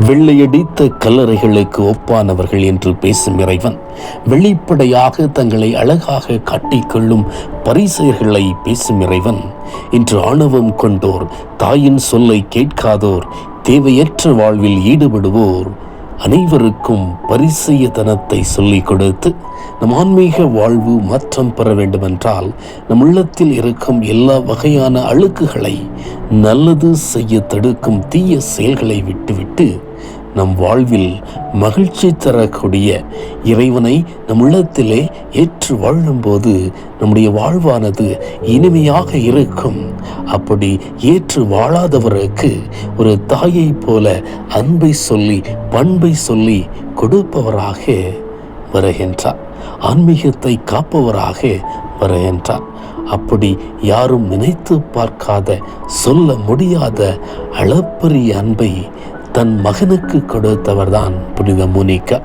வெள்ளையடித்த கல்லறைகளுக்கு ஒப்பானவர்கள் என்று பேசும் இறைவன் வெளிப்படையாக தங்களை அழகாக காட்டிக்கொள்ளும் பரிசேயர்களை பேசும் இறைவன் இன்று ஆணவம் கொண்டோர், தாயின் சொல்லை கேட்காதோர், தேவையற்ற வாழ்வில் ஈடுபடுவோர் அனைவருக்கும் பரிசேயத்தனத்தை சொல்லிக் கொடுத்து நம் ஆன்மீக வாழ்வு மாற்றம் பெற வேண்டுமென்றால் நம் உள்ளத்தில் இருக்கும் எல்லா வகையான அழுக்குகளை, நல்லது செய்ய தடுக்கும் தீய செயல்களை விட்டுவிட்டு நம் வாழ்வில் மகிழ்ச்சி தரக்கூடிய இறைவனை நம் உள்ளத்திலே ஏற்று வாழும்போது நம்முடைய வாழ்வானது இனிமையாக இருக்கும். அப்படி ஏற்று வாழாதவருக்கு ஒரு தாயை போல அன்பை சொல்லி, பண்பை சொல்லி கொடுப்பவராக வருகின்றார். ஆன்மீகத்தை காப்பவராக வருகின்றார். அப்படி யாரும் நினைத்து பார்க்காத, சொல்ல முடியாத அளப்பரிய அன்பை தன் மகனுக்கு கொடுத்தவர்தான் புனித மோனிகா.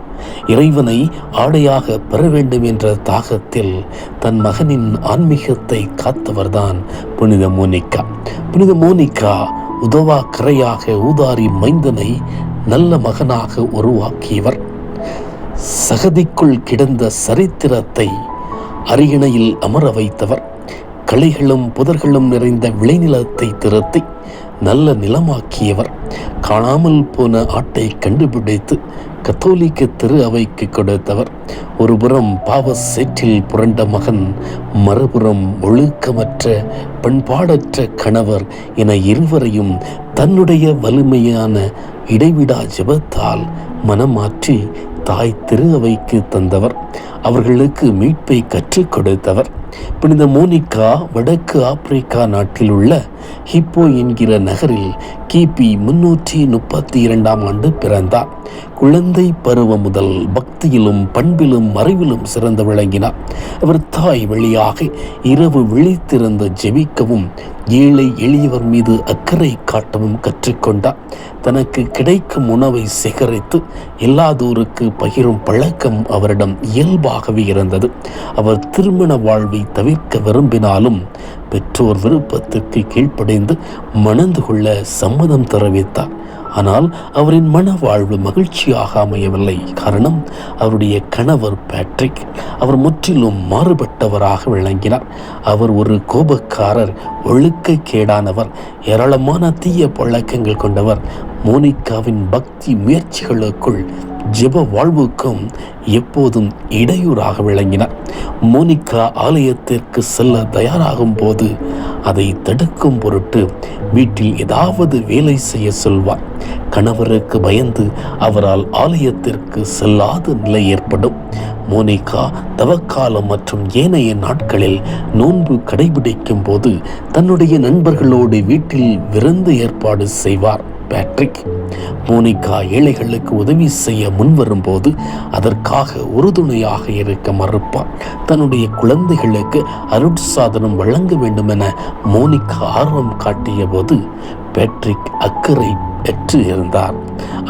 இறைவனை ஆடையாக பெற வேண்டும் என்ற தாகத்தில் தன் மகனின் ஆன்மீகத்தை காத்தவர்தான் புனித மோனிகா. புனித மோனிகா உதவா கரையாக ஊதாரி மைந்தனை நல்ல மகனாக உருவாக்கியவர். சகதிக்குள் கிடந்த சரித்திரத்தை அரியணையில் அமர வைத்தவர். களைகளும் புதர்களும் நிறைந்த விளைநிலத்தை திருத்தி நல்ல நிலமாக்கியவர். காணாமல் போன ஆட்டை கண்டுபிடித்து கத்தோலிக்க திரு அவைக்கு கொடுத்தவர். ஒருபுறம் பாவ சேற்றில் புரண்ட மகன், மறுபுறம் ஒழுக்கமற்ற பண்பாடற்ற கணவர் என இருவரையும் தன்னுடைய வலிமையான இடைவிடா ஜெபத்தால் மனமாற்றி தாய் திரு அவைக்கு தந்தவர். அவர்களுக்கு மீட்பை கற்றுக் கொடுத்தவர். புனித மோனிகா வடக்கு ஆப்பிரிக்கா நாட்டில் உள்ள ஹிப்போ என்கிற நகரில் கிபி 332 பிறந்தார். குழந்தை பருவம் முதல் பக்தியிலும் பண்பிலும் அறிவிலும் சிறந்து விளங்கினார். அவர் தாய் வழியாக இரவு விழித்திருந்து ஜெபிக்கவும், ஏழை எளியவர் மீது அக்கறை காட்டவும் கற்றுக்கொண்டார். தனக்கு கிடைக்கும் உணவை சேகரித்து எல்லாதோருக்கு பகிரும் பழக்கம் அவரிடம் இயல்பாகவே இருந்தது. அவர் திருமண வாழ்வை தவிர்க்க விரும்பினாலும் பெற்றோர் விருப்பத்திற்கு கீழ்ப்படைந்து மணந்து கொள்ள சம்மதம் தெரிவித்தார். ஆனால் அவரின் மன வாழ்வு மகிழ்ச்சியாக அமையவில்லை. காரணம், அவருடைய கணவர் பேட்ரிக். அவர் முற்றிலும் மாறுபட்டவராக விளங்கினார். அவர் ஒரு கோபக்காரர், ஒழுக்கக்கேடானவர், ஏராளமான தீய பழக்கங்கள் கொண்டவர். மோனிகாவின் பக்தி முயற்சிகளுக்குள் ஜெப வாழ்வுக்கும் எப்போதும் இடையூறாக விளங்கினார். மோனிகா ஆலயத்திற்கு செல்ல தயாராகும் போது அதை தடுக்கும் பொருட்டு வீட்டில் ஏதாவது வேலை செய்ய சொல்வார். கணவருக்கு பயந்து அவரால் ஆலயத்திற்கு செல்லாத நிலை ஏற்படும். மோனிகா தவக்காலம் மற்றும் ஏனைய நாட்களில் நோன்பு கடைபிடிக்கும் போது தன்னுடைய நண்பர்களோடு வீட்டில் விருந்து ஏற்பாடு செய்வார். பேட்ரிக் மோனிகா ஏழைகளுக்கு உதவி செய்ய முன்வரும் போது அதற்காக உறுதுணையாக இருக்க மறுப்பார். தன்னுடைய குழந்தைகளுக்கு அருட்சாதனம் வழங்க வேண்டும் என மோனிகா ஆர்வம் காட்டிய போது பேட்ரிக் அக்கறை பெற்று இருந்தார்.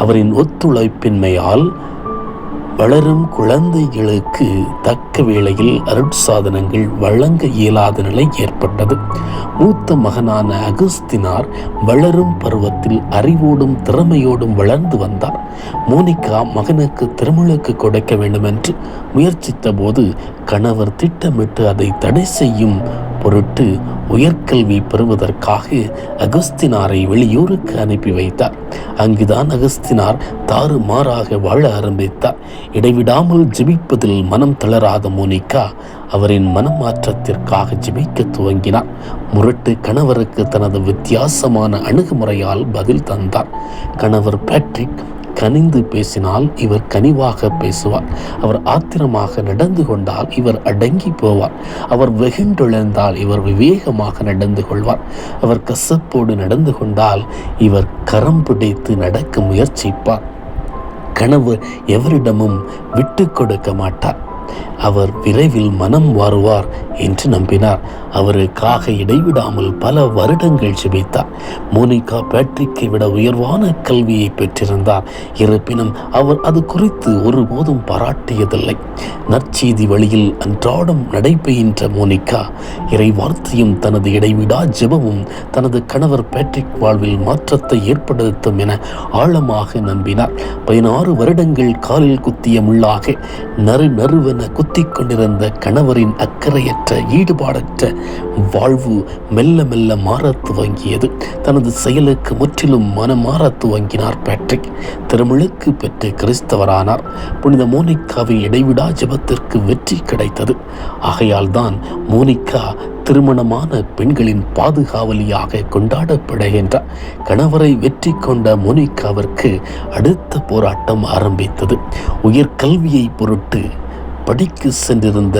அவரின் ஒத்துழைப்பின்மையால் வளரும் குழந்தைகளுக்கு தக்க வேளையில் அருட்சாதனங்கள் வழங்க இயலாத நிலை ஏற்பட்டது. மூத்த மகனான அகஸ்தினார் வளரும் பருவத்தில் அறிவோடும் திறமையோடும் வளர்ந்து வந்தார். மோனிகா மகனுக்கு திருமுழுக்கு கொடுக்க வேண்டும் என்று முயற்சித்த போது கணவர் திட்டமிட்டு அதை தடை செய்யும் பொருட்டு உயர்கல்வி பெறுவதற்காக அகஸ்தினாரை வெளியூருக்கு அனுப்பி வைத்தார். அங்குதான் அகஸ்தினார் தாறுமாறாக வாழ ஆரம்பித்தார். இடைவிடாமல் ஜெபிப்பதில் மனம் தளராத மோனிகா அவரின் மனமாற்றத்திற்காக ஜெபிக்க துவங்கினார். முரட்டு கணவருக்கு தனது வித்தியாசமான அணுகுமுறையால் பதில் தந்தார். கணவர் பேட்ரிக் கனிந்து பேசினால் இவர் கனிவாக பேசுவார். அவர் ஆத்திரமாக நடந்து கொண்டால் இவர் அடங்கி போவார். அவர் வெகுண்டெழுந்தால் இவர் விவேகமாக நடந்து கொள்வார். அவர் கசப்போடு நடந்து கொண்டால் இவர் கரம் பிடித்து நடக்க முயற்சிப்பார். கணவர் எவரிடமும் விட்டு கொடுக்க மாட்டார். அவர் விரைவில் மனம் மாறுவார் என்று நம்பினார். அவருக்காக இடைவிடாமல் பல வருடங்கள் ஜெபித்தார். மோனிகா பேட்ரிக்கை விட உயர்வான கல்வியை பெற்றிருந்தார். இருப்பினும் அவர் அது குறித்து ஒருபோதும் பாராட்டியதில்லை. நற்செய்தி வழியில் அன்றாடம் நடைபெறுகின்ற மோனிகா இறை வார்த்தையும் தனது இடைவிடா ஜெபமும் தனது கணவர் பேட்ரிக் வாழ்வில் மாற்றத்தை ஏற்படுத்தும் என ஆழமாக நம்பினார். 16 வருடங்கள் காலில் குத்திய முள்ளாக நறுவென குத்திக் கொண்டிருந்த கணவரின் அக்கறையற்ற ஈடுபாடற்ற வாழ்வு மெல்ல மெல்ல மாறத் துவங்கியது. தனது செயலுக்கு முற்றிலும் மனமாறத் துவங்கினார் பேட்ரிக். திருமுழுக்கு பெற்று கிறிஸ்தவரானார். புனித மோனிகாவின் இடைவிடா ஜெபத்திற்கு வெற்றி கிடைத்தது. ஆகையால் தான் மோனிகா திருமணமான பெண்களின் பாதுகாவலியாக கொண்டாடப்படுகின்றார். கணவரை வெற்றி கொண்ட மோனிகாவிற்கு அடுத்த போராட்டம் ஆரம்பித்தது. உயர்கல்வியை பொருட்டு படிக்க சென்றிருந்த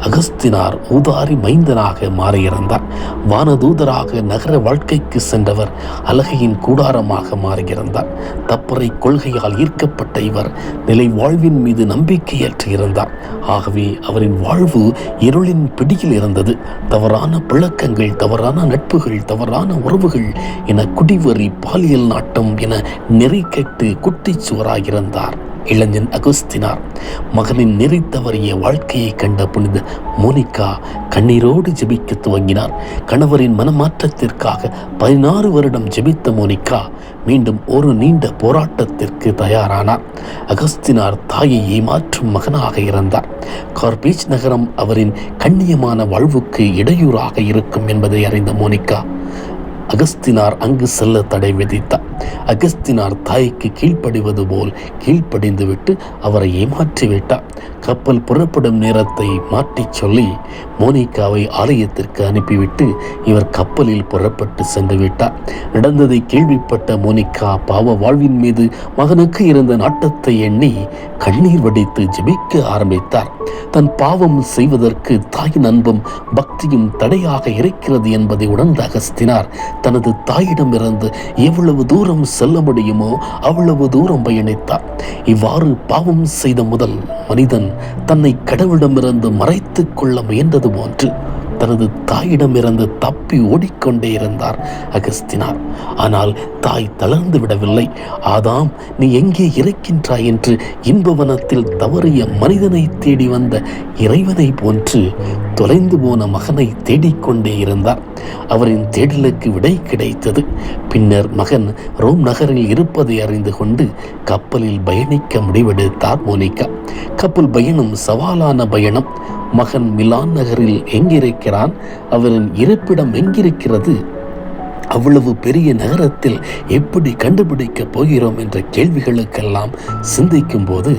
அகஸ்தினார் ஊதாரி மைந்தனாக மாறியிருந்தார். வானதூதராக நகர வாழ்க்கைக்கு சென்றவர் அலகையின் கூடாரமாக மாறியிருந்தார். தப்பறை கொள்கையால் ஈர்க்கப்பட்ட இவர் நிலை வாழ்வின் மீது நம்பிக்கையற்று இருந்தார். ஆகவே அவரின் வாழ்வு இருளின் பிடியில் இருந்தது. தவறான பழக்கங்கள், தவறான நட்புகள், தவறான உறவுகள் என குடிவெறி, பாலியல் நாட்டம் என நெறி கெட்டு குட்டிச்சுவராயிருந்தார் இளைஞன் அகஸ்தினார். மகனின் நெறி தவறிய வாழ்க்கையை கண்ட புனித மோனிகா கண்ணீரோடு ஜெபிக்க துவங்கினார். கணவரின் மனமாற்றத்திற்காக 16 வருடம் ஜெபித்த மோனிகா மீண்டும் ஒரு நீண்ட போராட்டத்திற்கு தயாரானார். அகஸ்தினார் தாயை ஏமாற்றும் மகனாக இருந்தார். கார்பேஜ் நகரம் அவரின் கண்ணியமான வாழ்வுக்கு இடையூறாக இருக்கும் என்பதை அறிந்த மோனிகா அகஸ்தினார் அங்கு செல்ல தடை விதித்தார். அகஸ்தினார் தாய்க்கு கீழ்ப்படிவது போல் கீழ்ப்படிந்துவிட்டு அவரை ஏமாற்றிவிட்டார். கப்பல் புறப்படும் நேரத்தை மாற்றி சொல்லி மோனிகாவை ஆலயத்திற்கு அனுப்பிவிட்டு இவர் கப்பலில் புறப்பட்டு சென்று விட்டார். நடந்ததை கேள்விப்பட்ட மோனிகா பாவ வாழ்வின் மீது மகனுக்கு இருந்த நாட்டத்தை எண்ணி கண்ணீர் வடித்து ஜெபிக்க ஆரம்பித்தார். தன் பாவம் செய்வதற்கு தாயின் அன்பும் பக்தியும் தடையாக இருக்கிறது என்பதை உணர்ந்த அகஸ்தினார் தனது தாயிடமிருந்து எவ்வளவு தூரம் செல்ல முடியுமோ அவ்வளவு தூரம் பயணித்தார். இவ்வாறு பாவம் செய்த முதல் மனிதன் தன்னை கடவுளிடமிருந்து மறைத்து கொள்ள முயன்றது போன்று தனது தாயிடமிருந்து தப்பி ஓடிக்கொண்டே இருந்தார் அகஸ்தினார். ஆனால் தாய் தளர்ந்து விடவில்லை. ஆதாம், நீ எங்கே இருக்கின்றாய் என்று இன்பவனத்தில் தவறிய மனிதனை தேடி வந்த இறைவனை போன்று தொலைந்து போன மகனை தேடிக்கொண்டே இருந்தார். அவரின் தேடலுக்கு விடை கிடைத்தது. பின்னர் மகன் ரோம் நகரில் இருப்பதை அறிந்து கொண்டு கப்பலில் பயணிக்க முடிவெடுத்தார் மோனிகா. கப்பல் பயணம் சவாலான பயணம். மகன் மிலான் நகரில் எங்கிருக்கிறான்? அவரின் இருப்பிடம் எங்கிருக்கிறது? அவ்வளவு பெரிய நகரத்தில் எப்படி கண்டுபிடிக்கப் போகிறோம் என்ற கேள்விகளுக்கெல்லாம் சிந்திக்கும் போது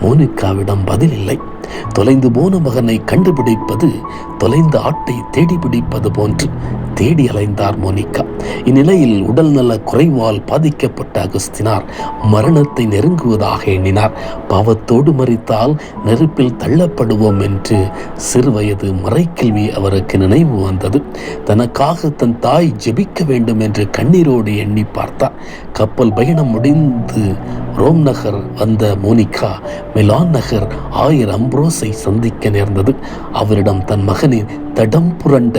மோனிகாவிடம் பதில் இல்லை. தொலைந்து போன மகனை கண்டுபிடிப்பது தொலைந்த ஆட்டை தேடி பிடிப்பது போன்று தேடி அலைந்தார் மோனிகா. இந்நிலையில் உடல் நல குறைவால் பாதிக்கப்பட்ட அகஸ்தினார் மரணத்தை நெருங்குவதாக எண்ணினார். பாவத்தோடு மரித்தால் நெருப்பில் தள்ளப்படுவோம் என்று சிறுவயது மறைக்கல்வி அவருக்கு நினைவு வந்தது. தனக்காக தன் தாய் ஜெபிக்க வேண்டும் என்று கண்ணீரோடு எண்ணி பார்த்தார். கப்பல் பயணம் முடிந்து ரோம் நகர் வந்த மோனிகா மிலான் நகர் ஆயர் அம்ப்ரோஸை சந்திக்க நேர்ந்தது. அவரிடம் தன் மகனின் தடம் புரண்ட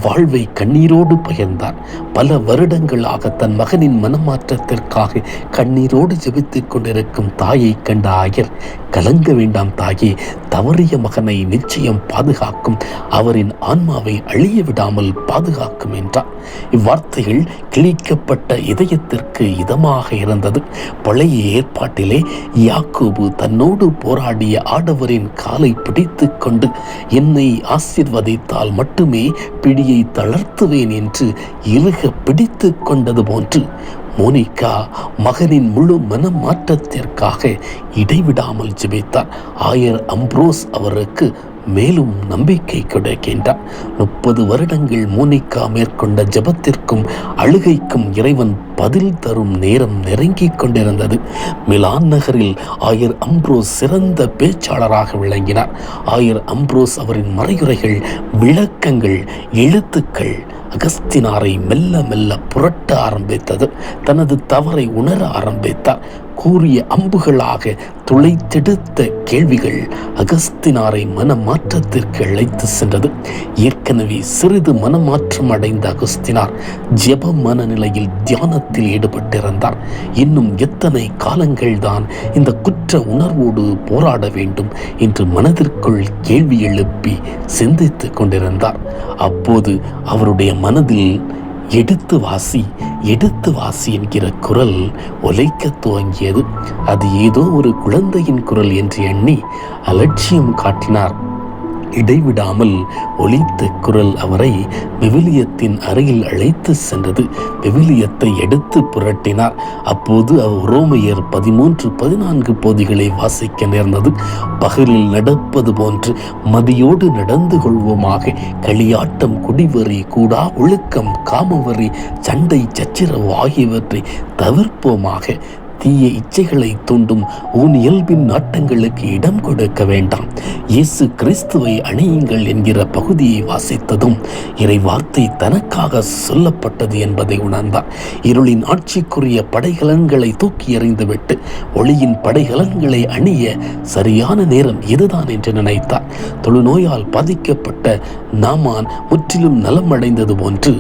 வாழ்வை கண்ணீரோடு பகிர்ந்தார். பல வருடங்களாக தன் மகனின் மனமாற்றத்திற்காக கண்ணீரோடு ஜெபித்துக் கொண்டிருக்கும் தாயை கண்ட ஆயர், கலங்க வேண்டாம் தாயே, தவறிய மகனை நிச்சயம் பாதுகாக்கும், அவரின் ஆன்மாவை அழிய விடாமல் பாதுகாக்கும் என்றார். இவ்வார்த்தைகள் கிழிக்கப்பட்ட இதயத்திற்கு இதமாக இருந்தது. பழைய ஏற்பாட்டிலே யாக்கோபு தன்னோடு போராடிய ஆடவரின் காலை பிடித்து கொண்டு என்னை ஆசீர்வதித்தால் மட்டுமே பிடியை தளர்த்துவேன் என்று இறுக பிடித்து கொண்டது போன்று மோனிகா மகனின் முழு மனமாற்றத்திற்காக இடைவிடாமல் ஜெபித்தார். ஆயர் அம்ப்ரோஸ் அவருக்கு மேலும் நம்பிக்கை கிடைக்கின்றார். 30 வருடங்கள் மோனிகா மேற்கொண்ட ஜெபத்திற்கும் அழுகைக்கும் இறைவன் பதில் தரும் நேரம் நெருங்கிக் கொண்டிருந்தது. மிலான் நகரில் ஆயர் அம்ப்ரோஸ் சிறந்த பேச்சாளராக விளங்கினார். ஆயர் அம்ப்ரோஸ் அவரின் மறையுரைகள், விளக்கங்கள், எழுத்துக்கள் அகஸ்தினாரை மெல்ல மெல்ல புரட்ட ஆரம்பித்தது. தனது தவறை உணர ஆரம்பித்தார். கூறிய அம்புகளாக துளைத்தெடுத்த கேள்விகள் அகஸ்தினாரை மனமாற்றத்திற்கு அழைத்து சென்றது. ஏற்கனவே சிறிது மனமாற்றம் அடைந்த அகஸ்தினார் ஜெப மனநிலையில் தியானத்தில் ஈடுபட்டிருந்தார். இன்னும் எத்தனை காலங்கள்தான் இந்த குற்ற உணர்வோடு போராட வேண்டும் என்று மனதிற்குள் கேள்வி எழுப்பி சிந்தித்துக் கொண்டிருந்தார். அப்போது அவருடைய மனதில் எடுத்து வாசி என்கிற குரல் ஒலிக்க துவங்கியது. அது ஏதோ ஒரு குழந்தையின் குரல் என்று எண்ணி அலட்சியம் காட்டினார். இடைவிடாமல் ஒலித்த குரல் அவரை விவிலியத்தின் அருகில் அழைத்து சென்றது. விவிலியத்தை எடுத்து புரட்டினார். அப்போது அவர் ரோமையர் 13-14 பகுதிகளை வாசிக்க நேர்ந்தது. பகலில் நடப்பது போன்று மதியோடு நடந்து கொள்வோமாக, களியாட்டம், குடிவரி, கூடா ஒழுக்கம், காமவரி, சண்டை, சச்சரவு ஆகியவற்றை தவிர்ப்போமாக. தீய இச்சைகளை தூண்டும் உன் இயல்பின் நாட்டங்களுக்கு இடம் கொடுக்க வேண்டாம். இயேசு கிறிஸ்துவை அணியுங்கள் என்கிற பகுதியை வாசித்ததும் இறை வார்த்தை தனக்காக சொல்லப்பட்டது என்பதை உணர்ந்தார். இருளின் ஆட்சிக்குரிய படைகலன்களை தூக்கி எறிந்துவிட்டு ஒளியின் படைகலன்களை அணிய சரியான நேரம் இதுதான் என்று நினைத்தார். தொழுநோயால் பாதிக்கப்பட்ட நாமான் முற்றிலும் நலமடைந்தது போன்று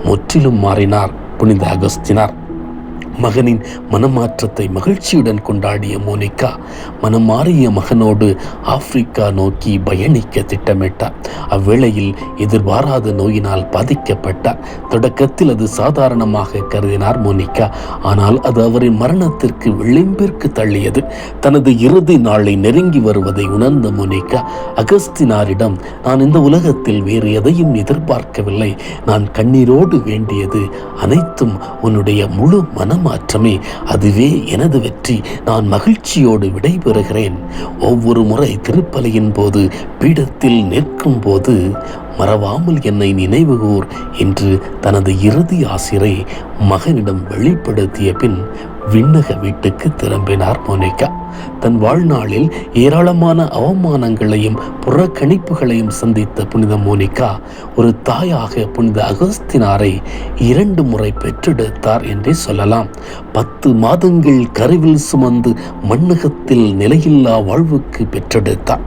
முற்றிலும் மாறினார் புனித அகஸ்தினார். மகனின் மனமாற்றத்தை மகிழ்ச்சியுடன் கொண்டாடிய மோனிகா மனம் மாறிய மகனோடு ஆப்பிரிக்கா நோக்கி பயணிக்க திட்டமிட்டார். அவ்வேளையில் எதிர்பாராத நோயினால் பாதிக்கப்பட்டார். தொடக்கத்தில் அது சாதாரணமாக கருதினார் மோனிகா. ஆனால் அது அவரின் மரணத்திற்கு விளிம்பிற்கு தள்ளியது. தனது இறுதி நாளை நெருங்கி வருவதை உணர்ந்த மோனிகா அகஸ்தினாரிடம், நான் இந்த உலகத்தில் வேறு எதையும் எதிர்பார்க்கவில்லை. நான் கண்ணீரோடு வேண்டியது அனைத்தும் உன்னுடைய முழு மனமாற்றமே. அதுவே எனது வெற்றி. நான் மகிழ்ச்சியோடு விடைபெறுகிறேன். ஒவ்வொரு முறை திருப்பலியின் போது பீடத்தில் நிற்கும் போது மறவாமல் என்னை நினைவுகூர் என்று தனது இறுதி ஆசிரை மகனிடம் வெளிப்படுத்திய பின் விண்ணக வீட்டுக்கு திரும்பினார் மோனிகா. தன் வாழ்நாளில் ஏராளமான அவமானங்களையும் புறக்கணிப்புகளையும் சந்தித்த புனித மோனிகா ஒரு தாயாக புனித அகஸ்தினாரை 2 முறை பெற்றெடுத்தார் என்றே சொல்லலாம். 10 மாதங்கள் கருவில் சுமந்து மண்ணகத்தில் நிலையில்லா வாழ்வுக்கு பெற்றெடுத்தார்.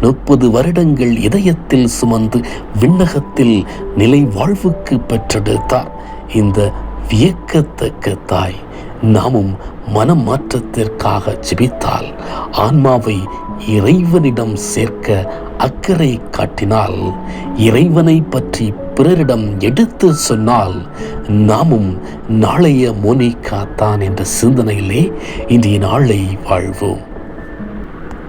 30 வருடங்கள் இதயத்தில் சுமந்து விண்ணகத்தில் நிலை வாழ்வுக்கு பெற்றெடுத்தார். இந்த வியக்கத்தக்க தாய் நாமும் மனமாற்றத்திற்காக ஜெபித்தால், ஆன்மாவை இறைவனிடம் சேர்க்க அக்கறை காட்டினால், இறைவனை பற்றி பிறரிடம் எடுத்து சொன்னால், நாமும் நாளைய மோனிகா தான் என்ற சிந்தனையிலே இன்றைய நாளை வாழ்வோம்.